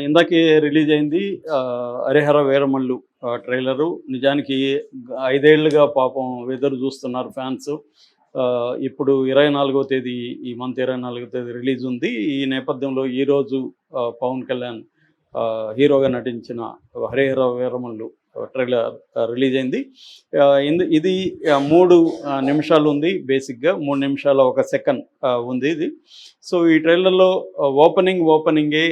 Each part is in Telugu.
ఇందాకే రిలీజ్ అయింది 'హరిహర వీరమల్లు' ట్రైలరు. నిజానికి 5 ఏళ్లుగా పాపం ఎదురు చూస్తున్నారు ఫ్యాన్స్. ఇప్పుడు 24వ తేదీ, ఈ మంత్ 24వ తేదీ రిలీజ్ ఉంది. ఈ నేపథ్యంలో ఈరోజు పవన్ కళ్యాణ్ హీరోగా నటించిన 'హరిహర వీరమల్లు' ట్రైలర్ రిలీజ్ అయింది. ఇది 3 నిమిషాలు ఉంది. బేసిక్గా 3 నిమిషాల 1 సెకండ్ ఉంది ఇది. సో ఈ ట్రైలర్లో ఓపెనింగే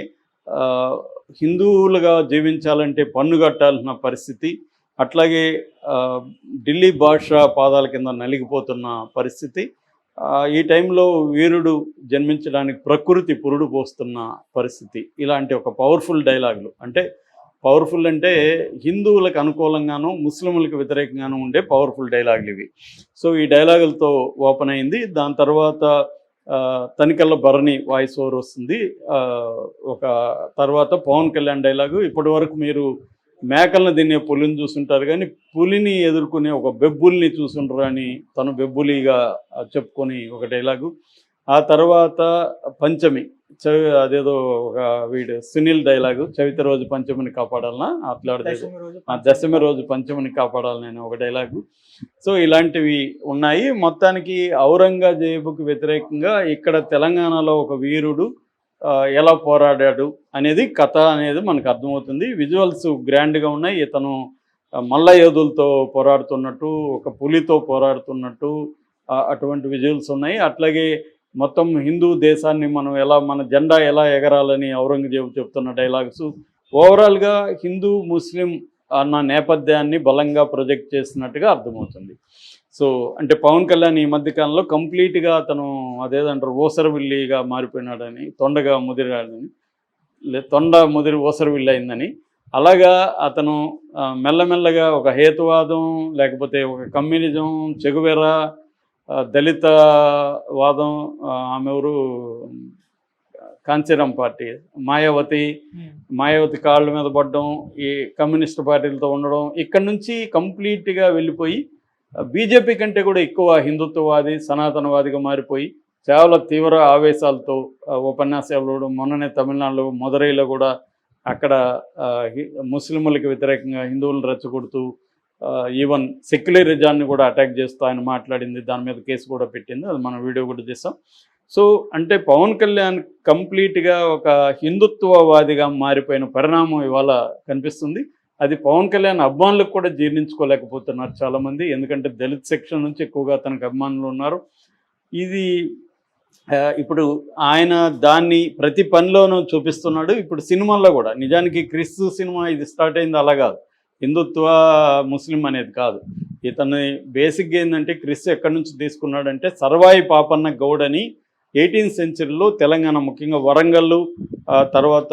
హిందువులుగా జీవించాలంటే పన్ను కట్టాల్సిన పరిస్థితి, అట్లాగే ఢిల్లీ బాద్షా పాదాల కింద నలిగిపోతున్న పరిస్థితి, ఈ టైంలో వీరుడు జన్మించడానికి ప్రకృతి పురుడు పోస్తున్న పరిస్థితి, ఇలాంటి ఒక పవర్ఫుల్ డైలాగులు. అంటే పవర్ఫుల్ అంటే హిందువులకు అనుకూలంగాను ముస్లింలకు వ్యతిరేకంగాను ఉండే పవర్ఫుల్ డైలాగులు ఇవి. సో ఈ డైలాగులతో ఓపెన్ అయింది. దాని తర్వాత తనికెళ్ళ భరణి వాయిస్ ఓవర్ వస్తుంది. ఒక తర్వాత పవన్ కళ్యాణ్ డైలాగు. ఇప్పటి వరకు మీరు మేకలను తినే పులిని చూసుంటారు, కానీ పులిని ఎదుర్కొనే ఒక బెబ్బుల్ని చూసుంటారు అని తను బెబ్బులిగా చెప్పుకొని ఒక డైలాగు. ఆ తర్వాత పంచమి, అదేదో ఒక సునీల్ డైలాగు, చవితి రోజు పంచమిని కాపాడాలన్నా అట్లాడితే దశమి రోజు పంచమిని కాపాడాలని ఒక డైలాగు. సో ఇలాంటివి ఉన్నాయి. మొత్తానికి ఔరంగజేబుకు వ్యతిరేకంగా ఇక్కడ తెలంగాణలో ఒక వీరుడు ఎలా పోరాడాడు అనేది కథ అనేది మనకు అర్థమవుతుంది. విజువల్స్ గ్రాండ్గా ఉన్నాయి. ఇతను మల్ల యోధులతో పోరాడుతున్నట్టు, ఒక పులితో పోరాడుతున్నట్టు అటువంటి విజువల్స్ ఉన్నాయి. అట్లాగే మొత్తం హిందూ దేశాన్ని మన జెండా ఎలా ఎగరాలని ఔరంగజేబు చెప్తున్న డైలాగ్స్, ఓవరాల్గా హిందూ ముస్లిం అన్న నేపథ్యాన్ని బలంగా ప్రొజెక్ట్ చేసినట్టుగా అర్థమవుతుంది. సో అంటే పవన్ కళ్యాణ్ ఈ మధ్యకాలంలో కంప్లీట్గా అతను అదేదంటారు ఓసరవిల్లిగా మారిపోయినాడని, తొండ ముదిరి ఓసరవిల్లి అయిందని. అలాగా అతను మెల్లమెల్లగా ఒక హేతువాదం, లేకపోతే ఒక కమ్యూనిజం, చెగువెరా, దళిత వాదం, ఆమె ఎవరు కాంచీరాం పార్టీ మాయావతి కాళ్ళ మీద పడడం, ఈ కమ్యూనిస్ట్ పార్టీలతో ఉండడం, ఇక్కడ నుంచి కంప్లీట్గా వెళ్ళిపోయి బీజేపీ కంటే కూడా ఎక్కువ హిందుత్వవాది, సనాతనవాదిగా మారిపోయి చాలా తీవ్ర ఆవేశాలతో ఉపన్యాసాలు. మొన్ననే తమిళనాడులో మదురైలో కూడా అక్కడ ముస్లింలకు వ్యతిరేకంగా హిందువులను రెచ్చగొడుతూ ఈవెన్ సెక్యులరిజాన్ని కూడా అటాక్ చేస్తూ ఆయన మాట్లాడింది. దాని మీద కేసు కూడా పెట్టింది. అది మనం వీడియో కూడా చేస్తాం. సో అంటే పవన్ కళ్యాణ్ కంప్లీట్గా ఒక హిందుత్వవాదిగా మారిపోయిన పరిణామం ఇవాళ కనిపిస్తుంది. అది పవన్ కళ్యాణ్ అభిమానులకు కూడా జీర్ణించుకోలేకపోతున్నారు చాలామంది. ఎందుకంటే దళిత్ సెక్షన్ నుంచి ఎక్కువగా తనకు అభిమానులు ఉన్నారు. ఇది ఇప్పుడు ఆయన దాన్ని ప్రతి పనిలోనూ చూపిస్తున్నాడు. ఇప్పుడు సినిమాల్లో కూడా నిజానికి క్రిస్తు సినిమా ఇది స్టార్ట్ అయింది అలా కాదు, హిందుత్వ ముస్లిం అనేది కాదు. ఇతను బేసిక్గా ఏంటంటే క్రిస్తు ఎక్కడి నుంచి తీసుకున్నాడంటే సర్వాయి పాపన్న గౌడ్ అని 18th సెంచరీలో తెలంగాణ, ముఖ్యంగా వరంగల్, తర్వాత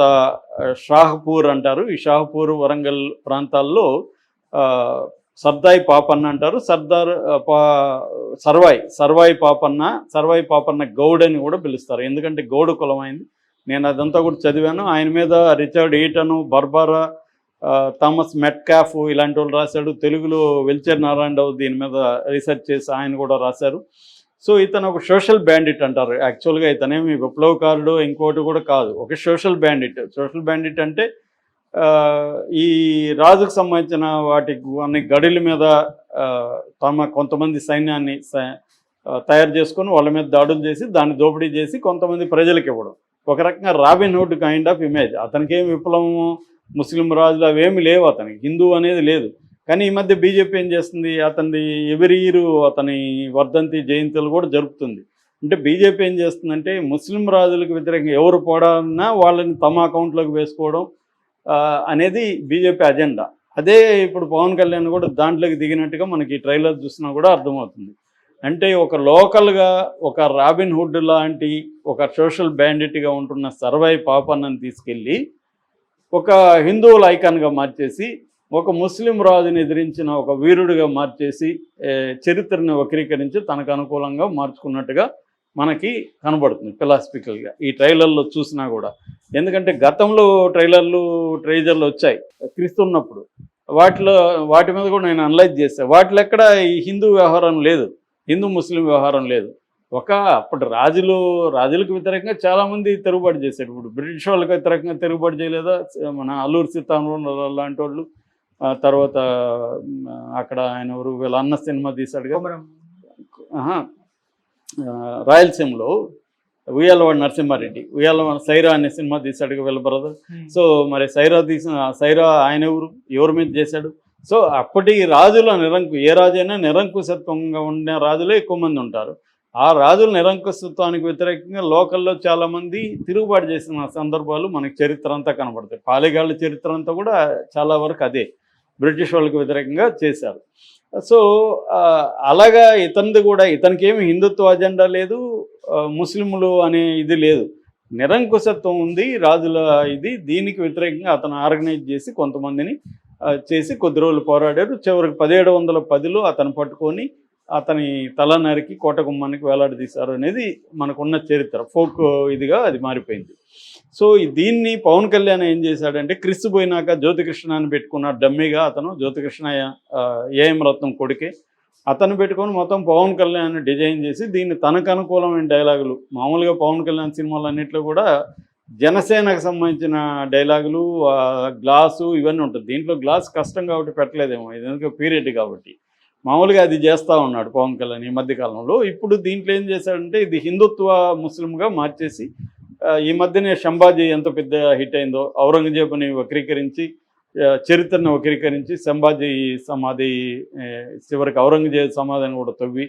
షాహపూర్ అంటారు, ఈ షాహపూర్ వరంగల్ ప్రాంతాల్లో సర్దాయి పాపన్న అంటారు, సర్వాయి పాపన్న గౌడ్ అని కూడా పిలుస్తారు. ఎందుకంటే గౌడ్ కులం అయింది. నేను అదంతా కూడా చదివాను. ఆయన మీద రిచర్డ్ ఈటను, బర్బరా, థామస్ మెట్కాఫ్ ఇలాంటి వాళ్ళు రాశాడు. తెలుగులో వెల్చర్ నారాయణరావు దీని మీద రీసెర్చ్ చేసి ఆయన కూడా రాశారు. సో ఇతను ఒక సోషల్ బ్యాండిట్ అంటారు. యాక్చువల్గా ఇతనేమి విప్లవకారుడు ఇంకోటి కూడా కాదు, ఒక సోషల్ బ్యాండిట్ అంటే ఈ రాజుకు సంబంధించిన వాటి గడుల మీద కొంతమంది సైన్యాన్ని తయారు చేసుకొని వాళ్ళ మీద దాడులు చేసి దాన్ని దోపిడీ చేసి కొంతమంది ప్రజలకు ఇవ్వడం. ఒక రకంగా robin hood kind of image. అతనికి ఏమి విప్లవం, ముస్లిం రాజులు అవేమి లేవు, అతనికి హిందూ అనేది లేదు. కానీ ఈ మధ్య బీజేపీ ఏం చేస్తుంది, అతనిది ఎవరి ఇయర్ అతని వర్ధంతి జయంతులు కూడా జరుపుతుంది. అంటే బీజేపీ ఏం చేస్తుందంటే ముస్లిం రాజులకు వ్యతిరేకంగా ఎవరు పోడాలన్నా వాళ్ళని తమ అకౌంట్లోకి వేసుకోవడం అనేది బీజేపీ అజెండా. అదే ఇప్పుడు పవన్ కళ్యాణ్ కూడా దాంట్లోకి దిగినట్టుగా మనకి ట్రైలర్ చూసినా కూడా అర్థమవుతుంది. అంటే ఒక లోకల్గా ఒక రాబిన్ హుడ్ లాంటి ఒక సోషల్ బ్యాండిట్గా ఉంటున్న సర్వాయి పాపన్నని తీసుకెళ్ళి ఒక హిందువుల ఐకాన్గా మార్చేసి, ఒక ముస్లిం రాజుని ఎదిరించిన ఒక వీరుడిగా మార్చేసి చరిత్రను వక్రీకరించి తనకు అనుకూలంగా మార్చుకున్నట్టుగా మనకి కనబడుతుంది ఫిలాసఫికల్గా ఈ ట్రైలర్లో చూసినా కూడా. ఎందుకంటే గతంలో ట్రైజర్లు వచ్చాయి క్రీస్తున్నప్పుడు, వాటి మీద కూడా నేను అనలైజ్ చేశాను. వాటిలో ఎక్కడ ఈ హిందూ వ్యవహారం లేదు, హిందూ ముస్లిం వ్యవహారం లేదు. అప్పటి రాజులకు వ్యతిరేకంగా చాలామంది తిరుగుబాటు చేశారు. ఇప్పుడు బ్రిటిష్ వాళ్ళకి వ్యతిరేకంగా తిరుగుబాటు చేయలేదా? మన అల్లూరి సీతారామరాజు లాంటి వాళ్ళు. తర్వాత అక్కడ ఆయన ఎవరు, వీళ్ళ అన్న సినిమా తీశాడుగా. ఆహా, రాయలసీమలో ఉయ్యాలవాడ నరసింహారెడ్డి, సైరా అనే సినిమా తీశాడుగా వీళ్ళ బ్రదర్. సో మరి సైరా ఆయన ఎవరి మీద చేశాడు? సో అప్పటి రాజుల ఏ రాజైనా నిరంకుశత్వంగా ఉండే రాజులే ఎక్కువ మంది ఉంటారు. ఆ రాజుల నిరంకుశత్వానికి వ్యతిరేకంగా లోకల్లో చాలామంది తిరుగుబాటు చేసిన సందర్భాలు మనకి చరిత్ర అంతా కనబడతాయి. పాలెగాళ్ళ చరిత్ర అంతా కూడా చాలా వరకు అదే, బ్రిటిష్ వాళ్ళకి వ్యతిరేకంగా చేశారు. సో అలాగా ఇతనిది కూడా, ఇతనికి ఏమి హిందుత్వ అజెండా లేదు, ముస్లింలు అనే ఇది లేదు, నిరంకుశత్వం ఉంది రాజుల దీనికి వ్యతిరేకంగా అతను ఆర్గనైజ్ చేసి కొంతమందిని చేసి కొద్ది రోజులు పోరాడారు. చివరికి 1710లో అతను పట్టుకొని అతని తల నరికి కోటగుమ్మానికి వేలాడదీశారు అనేది మనకున్న చరిత్ర, ఫోక్ ఇదిగా అది మారిపోయింది. సో దీన్ని పవన్ కళ్యాణ్ ఏం చేశాడంటే, క్రిస్తు పోయినాక జ్యోతికృష్ణ అని పెట్టుకున్న డమ్మీగా, అతను జ్యోతికృష్ణ ఏఎం రత్నం కొడుకే, అతను పెట్టుకొని మొత్తం పవన్ కళ్యాణ్ డిజైన్ చేసి దీన్ని తనకు అనుకూలమైన డైలాగులు, మామూలుగా పవన్ కళ్యాణ్ సినిమాలు అన్నింటిలో కూడా జనసేనకు సంబంధించిన డైలాగులు, గ్లాసు ఇవన్నీ ఉంటుంది. దీంట్లో గ్లాస్ కష్టం కాబట్టి పెట్టలేదేమో, ఇది పీరియడ్ కాబట్టి మామూలుగా అది చేస్తూ ఉన్నాడు పవన్ కళ్యాణ్ ఈ మధ్యకాలంలో. ఇప్పుడు దీంట్లో ఏం చేశాడంటే, ఇది హిందుత్వ ముస్లింగా మార్చేసి, ఈ మధ్యనే సంభాజీ ఎంత పెద్ద హిట్ అయిందో, ఔరంగజేబుని వక్రీకరించి, చరిత్రను వక్రీకరించి సంభాజీ సమాధి, చివరికి ఔరంగజేబు సమాధిని కూడా తవ్వి